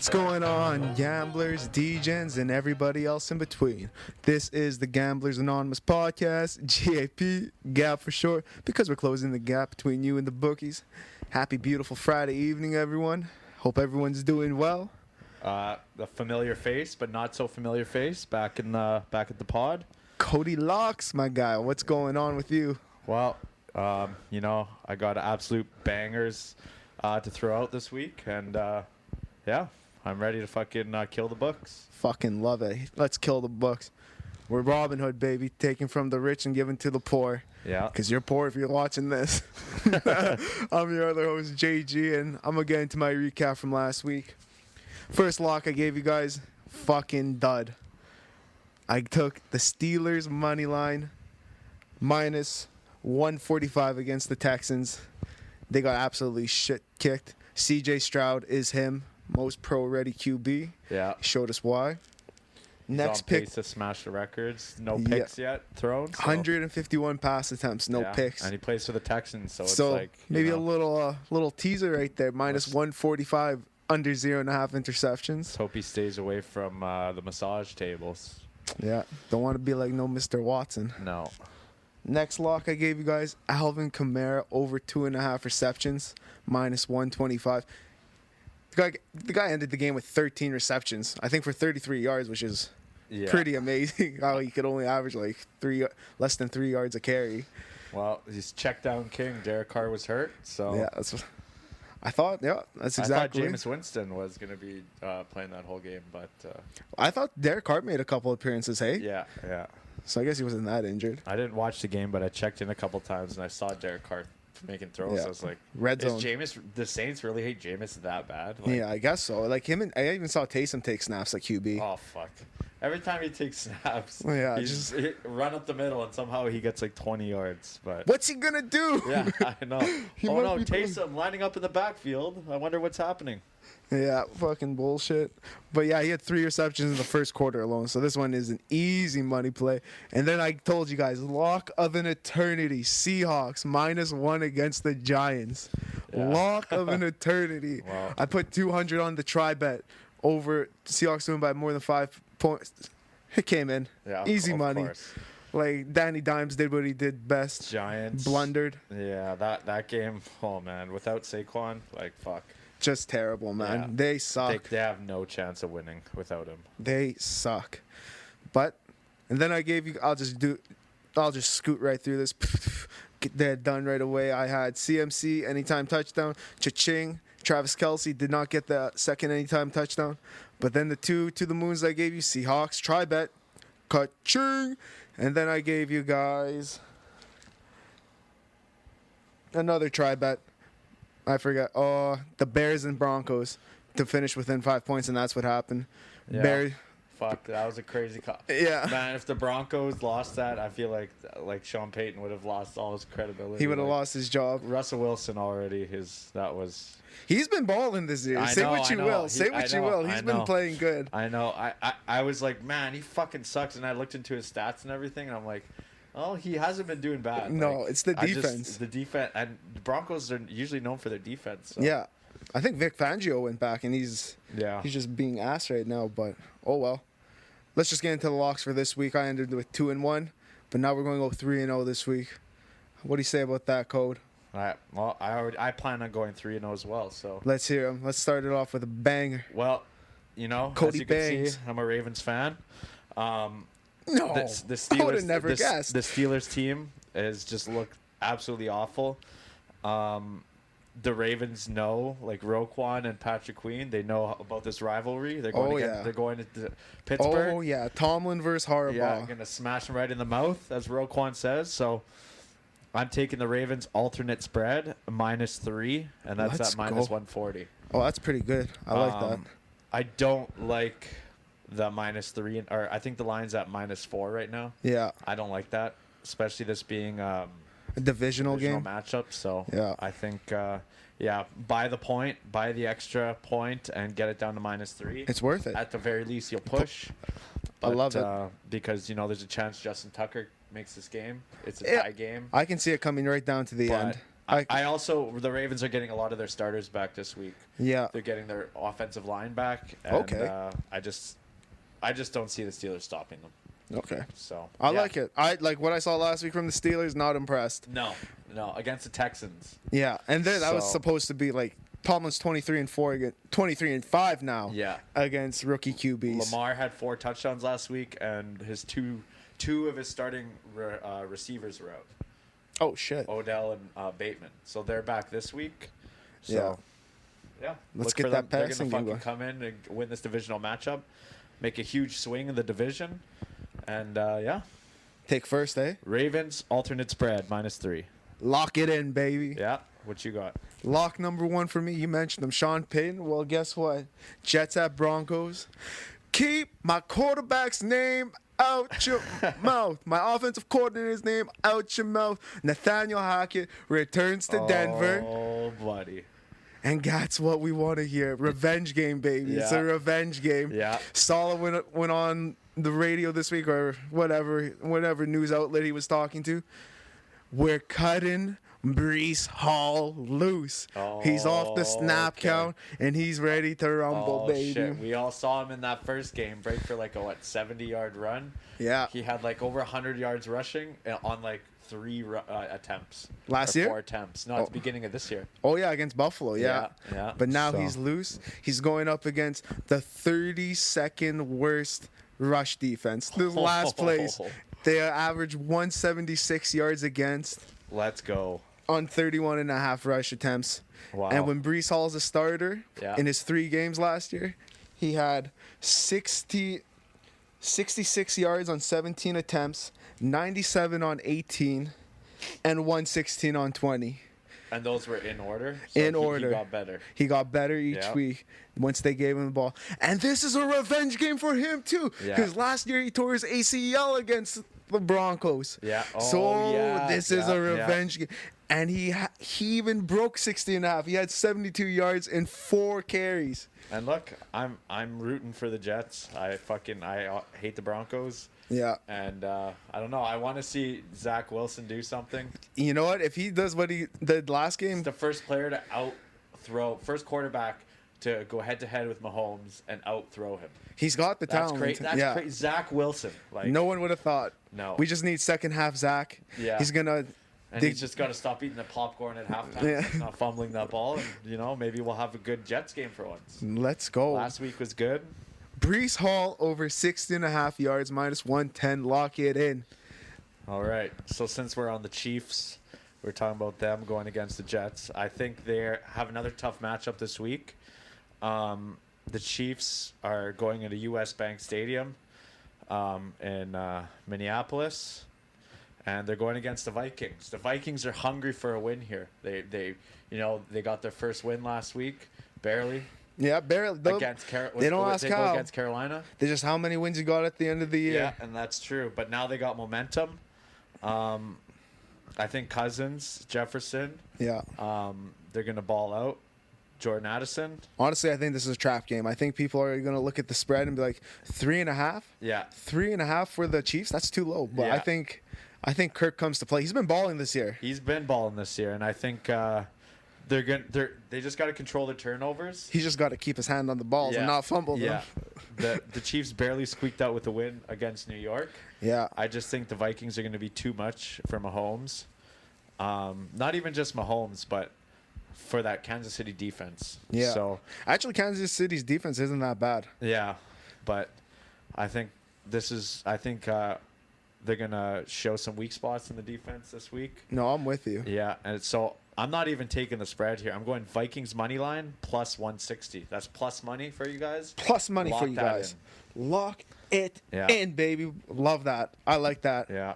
What's going on, gamblers, DJs, and everybody else in between? This is the Gamblers Anonymous Podcast, GAP, GAP for short, because we're closing the gap between you and the bookies. Happy, beautiful Friday evening, everyone. Hope everyone's doing well. The familiar face, but not so familiar face, back at the pod. KodiLocks, my guy. What's going on with you? Well, I got absolute bangers to throw out this week, and yeah, I'm ready to fucking kill the books. Fucking love it. Let's kill the books. We're Robin Hood, baby, taking from the rich and giving to the poor. Yeah. Because you're poor if you're watching this. I'm your other host, JG, and I'm going to get into my recap from last week. First lock I gave you guys, fucking dud. I took the Steelers money line, minus 145 against the Texans. They got absolutely shit kicked. CJ Stroud is him. Most pro-ready QB. Yeah. Showed us why. Next pick. Pace to smash the records. No picks yet thrown. So. 151 pass attempts, no picks. And he plays for the Texans, so it's like maybe a little teaser right there. Minus 145, under 0.5 interceptions. Let's hope he stays away from the massage tables. Yeah. Don't want to be like no Mr. Watson. No. Next lock I gave you guys, Alvin Kamara over 2.5 receptions, minus 125. The guy ended the game with 13 receptions, I think for 33 yards, which is pretty amazing. How he could only average like less than 3 yards a carry. Well, he's check down king. Derek Carr was hurt, so yeah, that's what I thought. Yeah, that's exactly. I thought Jameis Winston was going to be playing that whole game, but I thought Derek Carr made a couple appearances. Hey, yeah. So I guess he wasn't that injured. I didn't watch the game, but I checked in a couple times and I saw Derek Carr making throws. Yeah. I was like, red zone. Is the Saints really hate Jameis that bad? Like, yeah, I guess so. Like him, and I even saw Taysom take snaps like QB. Oh fuck! Every time he takes snaps, he run up the middle and somehow he gets like 20 yards. But what's he gonna do? Yeah, I know. Taysom lining up in the backfield. I wonder what's happening. Yeah, fucking bullshit. But yeah, he had 3 receptions in the first quarter alone. So this one is an easy money play. And then I told you guys, lock of an eternity. Seahawks minus 1 against the Giants. Yeah. Lock of an eternity. Wow. I put 200 on the try bet over Seahawks doing by more than 5 points. It came in. Yeah, easy money. Course. Like Danny Dimes did what he did best. Giants blundered. Yeah, that game. Oh man, without Saquon, like fuck. Just terrible, man. Yeah. They suck. They have no chance of winning without him. They suck. And then I gave you. I'll just scoot right through this. Get that done right away. I had CMC anytime touchdown. Cha-ching. Travis Kelce did not get the second anytime touchdown. But then the 2 to the moons I gave you. Seahawks try bet. Ka-ching. And then I gave you guys another try bet. I forgot. Oh, the Bears and Broncos to finish within 5 points, and that's what happened. Yeah. Bears. Fuck, that was a crazy call. Yeah. Man, if the Broncos lost that, I feel like Sean Payton would have lost all his credibility. He would have lost his job. Russell Wilson already, He's been balling this year. Say what you will. He's been playing good. I know. I was like, man, he fucking sucks. And I looked into his stats and everything, and I'm like, oh, he hasn't been doing bad. No, it's the defense. The defense. And the Broncos are usually known for their defense. So. Yeah. I think Vic Fangio went back, and he's just being ass right now. But, oh, well. Let's just get into the locks for this week. I ended with 2-1, but now we're going to go 3-0 this week. What do you say about that, Code? All right. Well, I plan on going 3-0 as well. So let's hear them. Let's start it off with a banger. Well, Cody as you bangs. can see, I'm a Ravens fan. No, the Steelers, I would have never guessed. The Steelers team has just looked absolutely awful. The Ravens know, like Roquan and Patrick Queen, they know about this rivalry. They're going to Pittsburgh. Oh yeah, Tomlin versus Harbaugh. Yeah, gonna smash him right in the mouth, as Roquan says. So I'm taking the Ravens alternate spread -3, and that's at minus 140. Oh, that's pretty good. I like that. I don't like the -3, or I think the line's at -4 right now. Yeah, I don't like that, especially this being a divisional game matchup. So yeah, I think buy the extra point and get it down to -3. It's worth it. At the very least, you'll push. I love it because there's a chance Justin Tucker makes this game. It's a tie game. I can see it coming right down to the end. I also, the Ravens are getting a lot of their starters back this week. Yeah. They're getting their offensive line back. And, Okay. I just don't see the Steelers stopping them. Okay. So I like it. I like what I saw last week from the Steelers. Not impressed. No, against the Texans. Yeah, and then that was supposed to be like Tomlin's 23-4 against 23-5 now. Yeah. Against rookie QBs. Lamar had 4 touchdowns last week, and his two of his starting receivers were out. Oh shit. Odell and Bateman. So they're back this week. So yeah. Let's get that passing They're game gonna fucking come in and win this divisional matchup, make a huge swing in the division, and Take first, eh? Ravens alternate spread -3. Lock it in, baby. Yeah. What you got? Lock number 1 for me. You mentioned him, Sean Payton. Well, guess what? Jets at Broncos. Keep my quarterback's name out your mouth. My offensive coordinator's name out your mouth. Nathaniel Hackett returns to Denver. Oh, buddy. And that's what we want to hear. Revenge game, baby. It's a revenge game. Yeah. Saleh went on the radio this week or whatever news outlet he was talking to. We're cutting Breece Hall loose. He's off the snap count, and he's ready to rumble, baby. Shit. We all saw him in that first game break for like a 70-yard run. Yeah. He had like over 100 yards rushing on like 3 attempts. Last year? 4 attempts. No, at the beginning of this year. Oh, yeah, against Buffalo, yeah. But now he's loose. He's going up against the 32nd worst rush defense. This last place, they average 176 yards against. Let's go. On 31.5 rush attempts. Wow. And when Breece Hall's a starter, in his 3 games last year, he had 66 yards on 17 attempts, 97 on 18, and 116 on 20. And those were in order? In order. He got better. He got better each week once they gave him the ball. And this is a revenge game for him, too. Because last year he tore his ACL against the Broncos. Yeah. This is a revenge game. And he even broke 60.5. He had 72 yards and 4 carries. And look, I'm rooting for the Jets. I hate the Broncos. Yeah. And I don't know. I want to see Zach Wilson do something. You know what? If he does what he did last game, he's the first player to first quarterback to go head to head with Mahomes and out-throw him. He's got the talent. That's crazy. Zach Wilson. Like, no one would have thought. No. We just need second half Zach. Yeah. He's gonna. And he's just got to stop eating the popcorn at halftime. Yeah. He's not fumbling that ball, and maybe we'll have a good Jets game for once. Let's go. Last week was good. Breece Hall over 60.5 yards -110. Lock it in. All right. So since we're on the Chiefs, we're talking about them going against the Jets. I think they have another tough matchup this week. The Chiefs are going into US Bank Stadium in Minneapolis, and they're going against the Vikings. The Vikings are hungry for a win here. They got their first win last week, barely. Yeah, barely. Against they don't ask how. Go against Carolina. They just how many wins you got at the end of the year. Yeah, and that's true. But now they got momentum. I think Cousins, Jefferson. Yeah. They're gonna ball out. Jordan Addison. Honestly, I think this is a trap game. I think people are going to look at the spread and be like, 3.5? Yeah. 3.5 for the Chiefs? That's too low. But yeah. I think Kirk comes to play. He's been balling this year. He's been balling this year, and I think they just got to control the turnovers. He's just got to keep his hand on the balls and not fumble them. Yeah. The Chiefs barely squeaked out with a win against New York. Yeah. I just think the Vikings are going to be too much for Mahomes. Not even just Mahomes, but for that Kansas City defense. Yeah. So actually, Kansas City's defense isn't that bad. Yeah, but I think they're gonna show some weak spots in the defense this week. No, I'm with you. Yeah, and so I'm not even taking the spread here. I'm going Vikings money line plus 160. That's plus money for you guys. Plus money for you guys. Lock it in, baby. Love that. I like that. Yeah.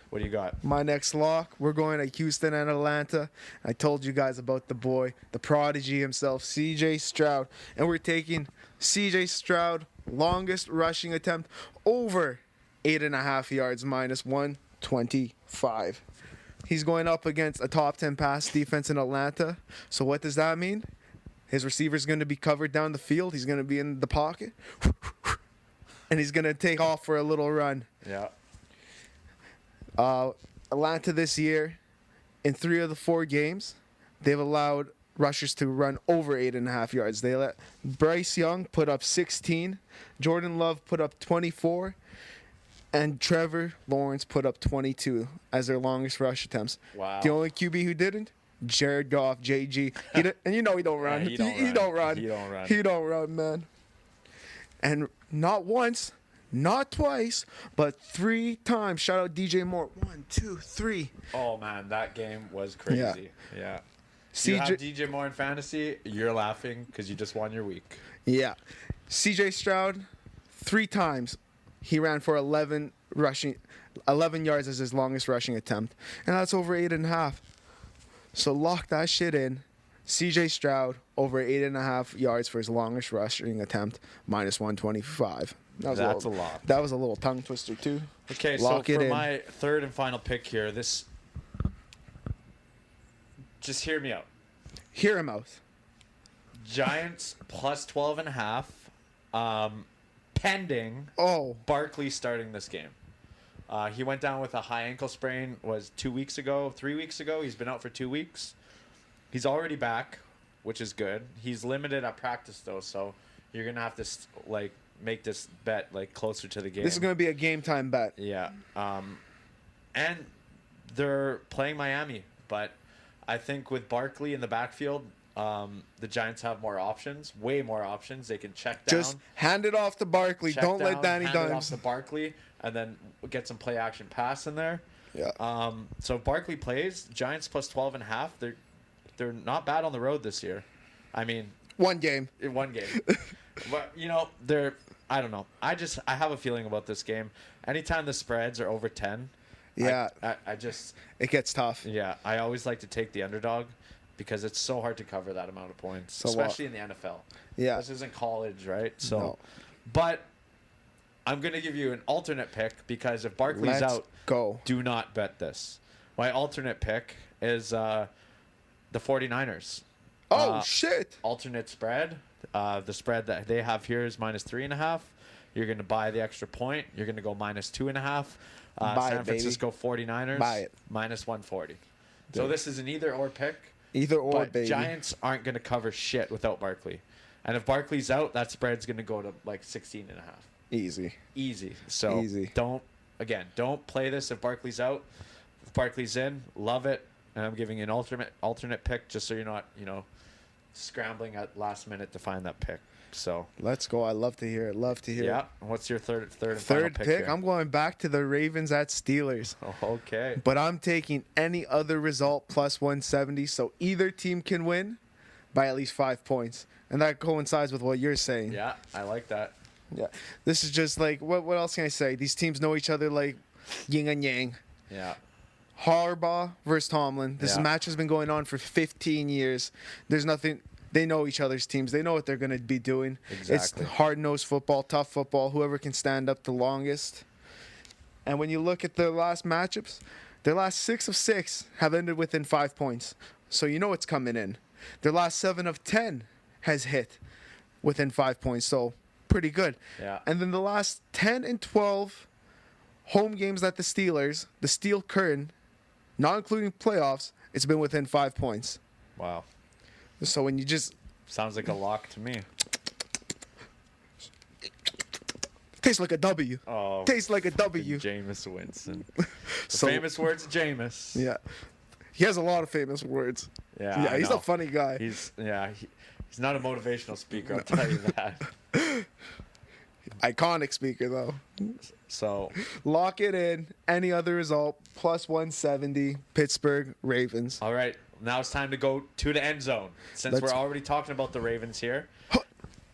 What do you got? My next lock, we're going to Houston and Atlanta. I told you guys about the boy, the prodigy himself, C.J. Stroud. And we're taking C.J. Stroud, longest rushing attempt, over 8.5 yards, -125. He's going up against a top 10 pass defense in Atlanta. So what does that mean? His receiver's going to be covered down the field. He's going to be in the pocket. And he's going to take off for a little run. Yeah. Atlanta this year, in 3 of the 4 games, they've allowed rushers to run over 8.5 yards. They let Bryce Young put up 16, Jordan Love put up 24, and Trevor Lawrence put up 22 as their longest rush attempts. Wow. The only QB who didn't, Jared Goff, JG. And you know he don't run. Yeah, he don't run. He don't run, man. And not once, not twice, but 3 times. Shout out DJ Moore. 1, 2, 3. Oh, man, that game was crazy. Yeah. You have DJ Moore in fantasy, you're laughing because you just won your week. Yeah. CJ Stroud, 3 times. He ran for 11 yards as his longest rushing attempt. And that's over 8.5. So lock that shit in. CJ Stroud over 8.5 yards for his longest rushing attempt, minus 125. That's a lot. That was a little tongue twister too. Okay, lock so for my third and final pick here, just hear me out. Hear him out. Giants plus 12.5. Pending Barkley starting this game. He went down with a high ankle sprain, 3 weeks ago. He's been out for 2 weeks. He's already back, which is good. He's limited at practice, though, so you're going to have to make this bet closer to the game. This is going to be a game time bet. Yeah. And they're playing Miami, but I think with Barkley in the backfield, the Giants have more options, way more options. They can check down. Just hand it off to Barkley. Don't let Danny Dimes. Hand it off to Barkley, and then get some play action pass in there. Yeah. So if Barkley plays, Giants plus 12.5. They're not bad on the road this year. I mean, one game. But I don't know. I have a feeling about this game. Anytime the spreads are over 10, yeah, it gets tough. Yeah, I always like to take the underdog because it's so hard to cover that amount of points, especially in the NFL. Yeah, this isn't college, right? So, no. But I'm gonna give you an alternate pick because if Barkley's out, do not bet this. My alternate pick is the 49ers. Oh shit! Alternate spread. The spread that they have here is minus 3.5. You're going to buy the extra point. You're going to go minus 2.5. San Francisco 49ers. Buy it. Minus 140. So this is an either or pick. Either or, but baby. Giants aren't going to cover shit without Barkley. And if Barkley's out, that spread's going to go to 16.5. Easy. So easy. Don't play this if Barkley's out. If Barkley's in, love it. And I'm giving you an alternate pick just so you're not, scrambling at last minute to find that pick. So let's go. I love to hear it. Yeah. What's your third pick? Here? I'm going back to the Ravens at Steelers. Oh, okay. But I'm taking any other result plus 170, so either team can win by at least 5 points, and that coincides with what you're saying. Yeah, I like that. Yeah. This is just what else can I say? These teams know each other like yin and yang. Yeah. Harbaugh versus Tomlin. This match has been going on for 15 years. There's nothing. They know each other's teams. They know what they're going to be doing. Exactly. It's hard-nosed football, tough football, whoever can stand up the longest. And when you look at their last matchups, their last 6 of 6 have ended within 5 points. So you know what's coming in. Their last 7 of 10 has hit within 5 points. So pretty good. Yeah. And then the last 10 and 12 home games that the Steelers, the Steel Curtain, not including playoffs, it's been within 5 points. Wow. So when you just... Sounds like a lock to me. Tastes like a W. Oh. Tastes like a W. Jameis Winston. Famous words of Jameis. Yeah. He has a lot of famous words. Yeah, he's a funny guy. He's not a motivational speaker, I'll tell you that. Iconic speaker, though. So lock it in. Any other result, plus 170, Pittsburgh Ravens. All right. Now it's time to go to the end zone. Since we're already talking about the Ravens here,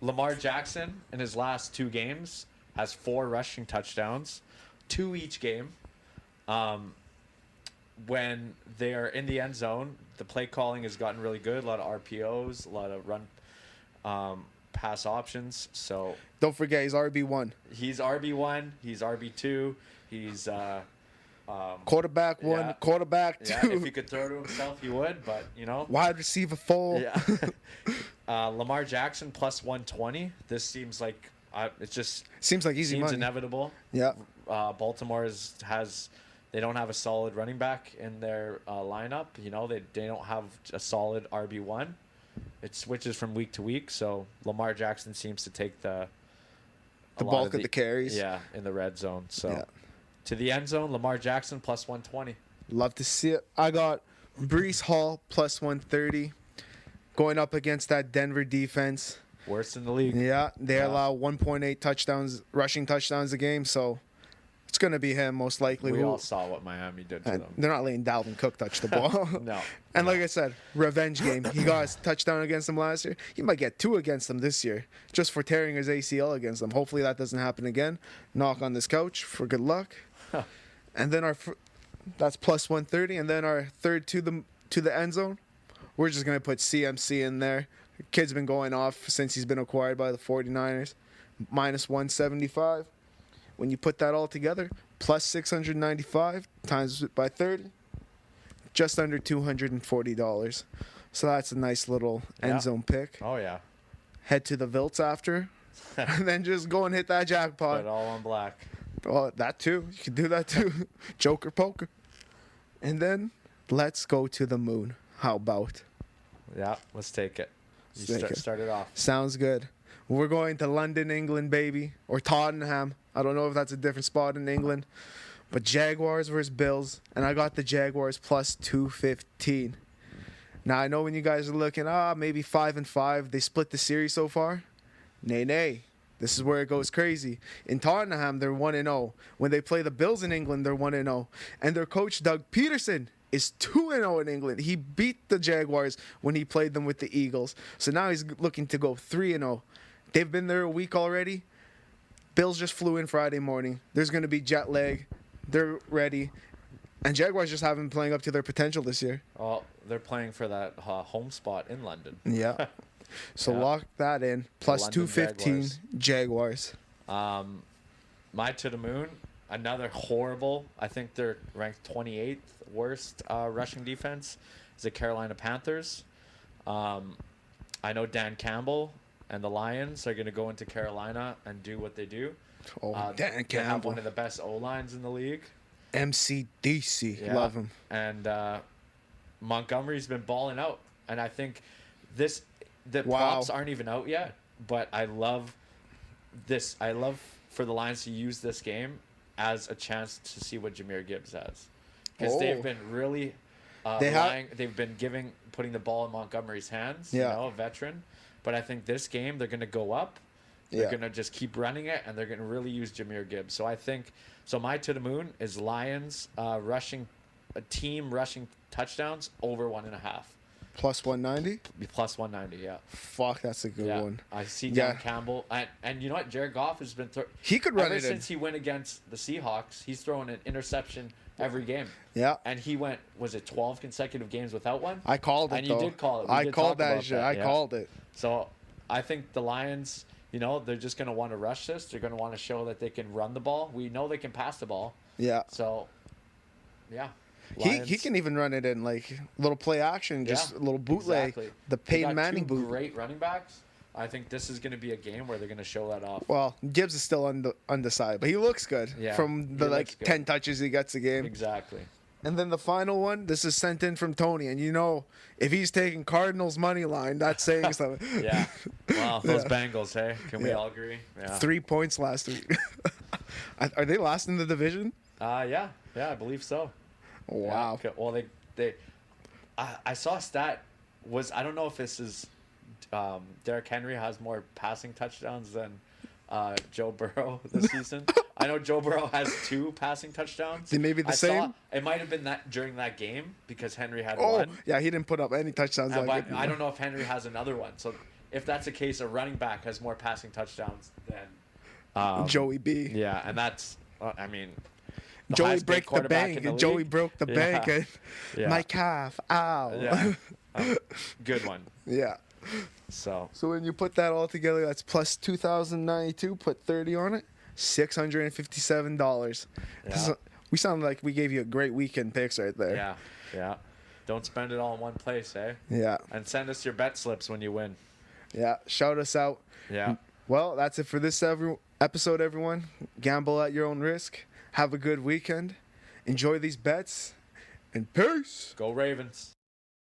Lamar Jackson in his last 2 games has 4 rushing touchdowns, 2 each game. When they are in the end zone, the play calling has gotten really good. A lot of RPOs, a lot of run pass options. So don't forget, he's RB1. He's RB1. He's RB2. He's quarterback 1, quarterback 2. Yeah, if he could throw to himself, he would. But wide receiver 4. Yeah. Lamar Jackson plus 120. This seems like seems like easy money. Inevitable. Yeah. Baltimore has They don't have a solid running back in their lineup. You know, they don't have a solid RB1. It switches from week to week. So Lamar Jackson seems to take the bulk of the carries. Yeah, in the red zone. So yeah. To the end zone, Lamar Jackson plus 120. Love to see it. I got Breece Hall plus 130 going up against that Denver defense. Worst in the league. Yeah, they allow 1.8 touchdowns, rushing touchdowns a game, so it's going to be him most likely. We all saw what Miami did to them. They're not letting Dalvin Cook touch the ball. No. And like I said, revenge game. He got a touchdown against them last year. He might get 2 against them this year just for tearing his ACL against them. Hopefully that doesn't happen again. Knock on this couch for good luck. And then that's plus 130. And then our third to the end zone, we're just going to put CMC in there. Kid's been going off since he's been acquired by the 49ers. Minus 175. When you put that all together, plus 695 times it by 30, just under $240. So that's a nice little end zone pick. Oh, yeah. Head to the Vilts after, and then just go and hit that jackpot. Put it all on black. Oh, that too. You can do that too. Joker poker. And then let's go to the moon. How about? Yeah, let's take it. Start it off. Sounds good. We're going to London, England, baby. Or Tottenham. I don't know if that's a different spot in England. But Jaguars versus Bills. And I got the Jaguars plus 215. Now, I know when you guys are looking, maybe 5-5. They split the series so far. Nay. This is where it goes crazy. In Tottenham, they're 1-0. When they play the Bills in England, they're 1-0. And their coach, Doug Peterson, is 2-0 in England. He beat the Jaguars when he played them with the Eagles. So now he's looking to go 3-0. They've been there a week already. Bills just flew in Friday morning. There's going to be jet lag. They're ready. And Jaguars just haven't been playing up to their potential this year. Oh, they're playing for that home spot in London. Yeah. So lock that in. Plus 215 Jaguars. My to the moon, another horrible. I think they're ranked 28th worst rushing defense. Is the Carolina Panthers. I know Dan Campbell and the Lions are going to go into Carolina and do what they do. Oh, Dan Campbell. They have one of the best O-lines in the league. MCDC. Yeah. Love him. And Montgomery's been balling out. And I think the props aren't even out yet, but I love this. I love for the Lions to use this game as a chance to see what Jahmyr Gibbs has. Because they've been really they've been putting the ball in Montgomery's hands, a veteran. But I think this game, they're going to go up. They're going to just keep running it, and they're going to really use Jahmyr Gibbs. So I think, my to the moon is Lions rushing touchdowns over 1.5. Plus 190? Plus 190, yeah. Fuck, that's a good one. I see Dan Campbell. And you know what? Jared Goff has been he could run ever since he went against the Seahawks, he's throwing an interception every game. Yeah. And he went, was it 12 consecutive games without one? I called it, and you did call it. I called that shit. I called it. So I think the Lions, they're just going to want to rush this. They're going to want to show that they can run the ball. We know they can pass the ball. Yeah. So, yeah. He can even run it in like little play action, just a little bootleg. Exactly. The Peyton Manning boot. Great running backs. I think this is going to be a game where they're going to show that off. Well, Gibbs is still undecided, but he looks good from the 10 touches he gets a game. Exactly. And then the final one, this is sent in from Tony, and if he's taking Cardinals money line, that's saying something. Yeah. Wow, those Bengals, hey? Can we all agree? Yeah. 3 points last week. Are they last in the division? Yeah, I believe so. Wow. Yeah. Well, I saw a stat. I don't know if this is Derrick Henry has more passing touchdowns than Joe Burrow this season. I know Joe Burrow has 2 passing touchdowns. They may be the same. It might have been that during that game because Henry had one. Yeah, he didn't put up any touchdowns. But I don't know if Henry has another one. So if that's the case, a running back has more passing touchdowns than Joey B. Yeah, and that's Joey broke the bank. Joey broke the bank. My calf. Ow. Yeah. Good one. Yeah. So when you put that all together, that's plus 2,092. Put 30 on it, $657. Yeah. We sound like we gave you a great weekend picks right there. Yeah. Don't spend it all in one place, eh? Yeah. And send us your bet slips when you win. Yeah. Shout us out. Yeah. Well, that's it for this episode, everyone. Gamble at your own risk. Have a good weekend. enjoy these bets, and peace. Go Ravens.